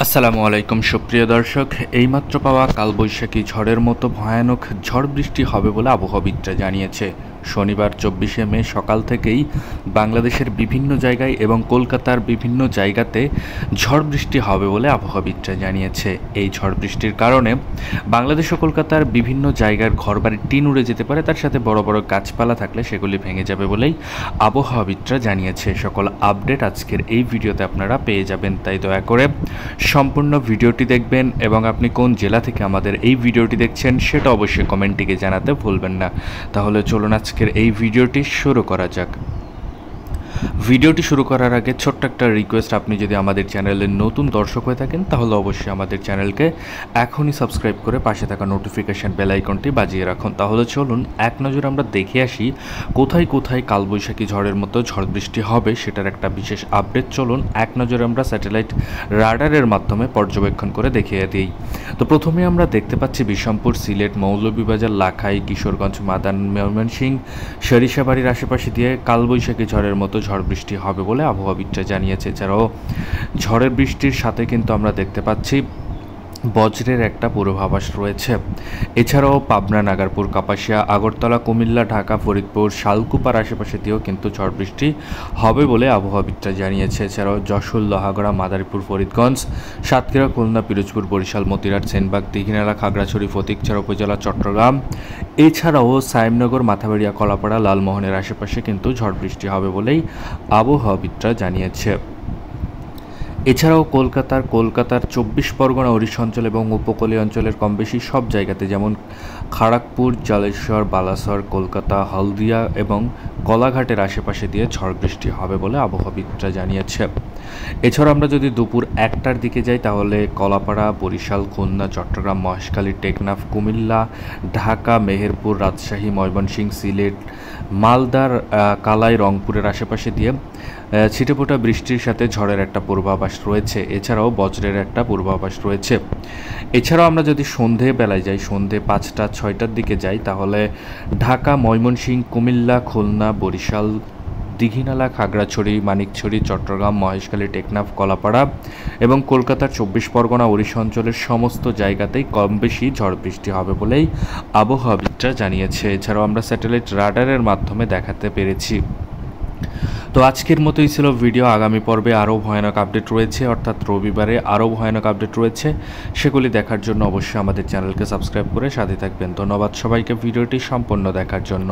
আসসালামু আলাইকুম সুপ্রিয় দর্শক, এইমাত্র পাওয়া কালবৈশাখী ঝড়ের মতো ভয়ানক ঝড় বৃষ্টি হবে বলে আবহাওয়াবিদরা জানিয়েছে। শনিবার 24শে মে সকাল থেকেই বাংলাদেশের বিভিন্ন জায়গায় এবং কলকাতার বিভিন্ন জায়গাতে ঝড় বৃষ্টি হবে বলে আবহাওয়াবিদরা জানিয়েছে। এই ঝড় বৃষ্টির কারণে বাংলাদেশ ও কলকাতার বিভিন্ন জায়গার ঘরবাড়ির টিন উড়ে যেতে পারে, তার সাথে বড় বড় গাছপালা থাকলে সেগুলি ভেঙে যাবে বলেই আবহাওয়াবিদরা জানিয়েছে। সকল আপডেট আজকের এই ভিডিওতে আপনারা পেয়ে যাবেন, তাই দয়া করে সম্পূর্ণ ভিডিওটি দেখবেন এবং আপনি কোন জেলা থেকে আমাদের এই ভিডিওটি দেখছেন সেটা অবশ্যই কমেন্টটিকে জানাতে ভুলবেন না। তাহলে চলুন আজকের এই ভিডিওটি শুরু করা যাক। ভিডিওটি শুরু করার আগে ছোট্ট একটা রিকোয়েস্ট, আপনি যদি আমাদের চ্যানেলের নতুন দর্শক হয়ে থাকেন তাহলে অবশ্যই আমাদের চ্যানেলকে এখনই সাবস্ক্রাইব করে পাশে থাকা নোটিফিকেশান বেল আইকনটি বাজিয়ে রাখুন। তাহলে চলুন এক নজর আমরা দেখে আসি কোথায় কোথায় কালবৈশাখী ঝড়ের মতো ঝড় বৃষ্টি হবে সেটার একটা বিশেষ আপডেট। চলুন এক নজরে আমরা স্যাটেলাইট রাডারের মাধ্যমে পর্যবেক্ষণ করে দেখিয়ে দিই। তো প্রথমে আমরা দেখতে পাচ্ছি বিশমপুর, সিলেট, মৌলভীবাজার, লাখাই, কিশোরগঞ্জ, মাদান, ময়মনসিংহ, সরিষাবাড়ির আশেপাশে দিয়ে কালবৈশাখী ঝড়ের মতো ঝড় বৃষ্টি হবে বলে আবহাওয়াবিদরা জানিয়েছে। এছাড়াও ঝড়ের বৃষ্টির সাথে কিন্তু আমরা দেখতে পাচ্ছি বজ্রের একটা পূর্বাভাস রয়েছে। এছাড়াও পাবনা, নাগারপুর, কাপাসিয়া, আগরতলা, কুমিল্লা, ঢাকা, ফরিদপুর, শালকুপার আশেপাশে দিয়েও কিন্তু ঝড় বৃষ্টি হবে বলে আবহাওয়াবিদরা জানিয়েছে। এছাড়াও যশোর, লোহাগড়া, মাদারীপুর, ফরিদগঞ্জ, সাতক্ষীরা, খুলনা, পিরোজপুর, বরিশাল, মতিরাট, সেনবাগ, দীঘিনালা, খাগড়াছড়ি, ফটিকছড়া উপজেলা, চট্টগ্রাম, এছাড়াও সায়েমনগর, মাথাবাড়িয়া, কলাপাড়া, লালমোহনের আশেপাশে কিন্তু ঝড় বৃষ্টি হবে বলেই আবহাওয়াবিদরা জানিয়েছে। এছাড়াও কলকাতার 24 পরগনা, ওড়িশা অঞ্চল এবং উপকূলীয় অঞ্চলের কম বেশি সব জায়গাতে, যেমন খড়গপুর, জলেশ্বর, বালাসর, কলকাতা, হলদিয়া এবং কলাঘাটের আশেপাশে দিয়ে ঝড় বৃষ্টি হবে বলে আবহাওয়াবিদরা জানিয়েছে। এছাড়াও আমরা যদি দুপুর 1টার দিকে যাই তাহলে কলাপাড়া, বরিশাল, খুলনা, চট্টগ্রাম, মহেশখালী, টেকনাফ, কুমিল্লা, ঢাকা, মেহেরপুর, রাজশাহী, ময়মনসিংহ, সিলেট, মালদার কালাই, রংপুরের আশেপাশে দিয়ে ছিটেফোঁটা বৃষ্টির সাথে ঝড়ের একটা পূর্বাভাস রয়েছে। এছাড়াও বজ্রের একটা পূর্বাভাস রয়েছে। এছাড়াও আমরা যদি সন্ধেবেলায় যাই, সন্ধে 5টা 6টার দিকে যাই তাহলে ঢাকা, ময়মনসিংহ, কুমিল্লা, খুলনা, বরিশাল, দীঘিনালা, খাগড়াছড়ি, মানিকছড়ি, চট্টগ্রাম, মহেশখালী, টেকনাফ, কলাপাড়া এবং কলকাতার 24 পরগনা, ওড়িশা অঞ্চলের সমস্ত জায়গাতেই কম বেশি ঝড় বৃষ্টি হবে বলেই আবহাওয়াবিদরা জানিয়েছে। এছাড়াও আমরা স্যাটেলাইট রাডারের মাধ্যমে দেখাতে পেরেছি। তো আজকের মতোই ছিল ভিডিও। আগামী পর্বে আরও ভয়ানক আপডেট রয়েছে, অর্থাৎ রবিবারে আরও ভয়ানক আপডেট রয়েছে। সেগুলি দেখার জন্য অবশ্যই আমাদের চ্যানেলকে সাবস্ক্রাইব করে সাথে থাকবেন। ধন্যবাদ সবাইকে ভিডিওটি সম্পূর্ণ দেখার জন্য।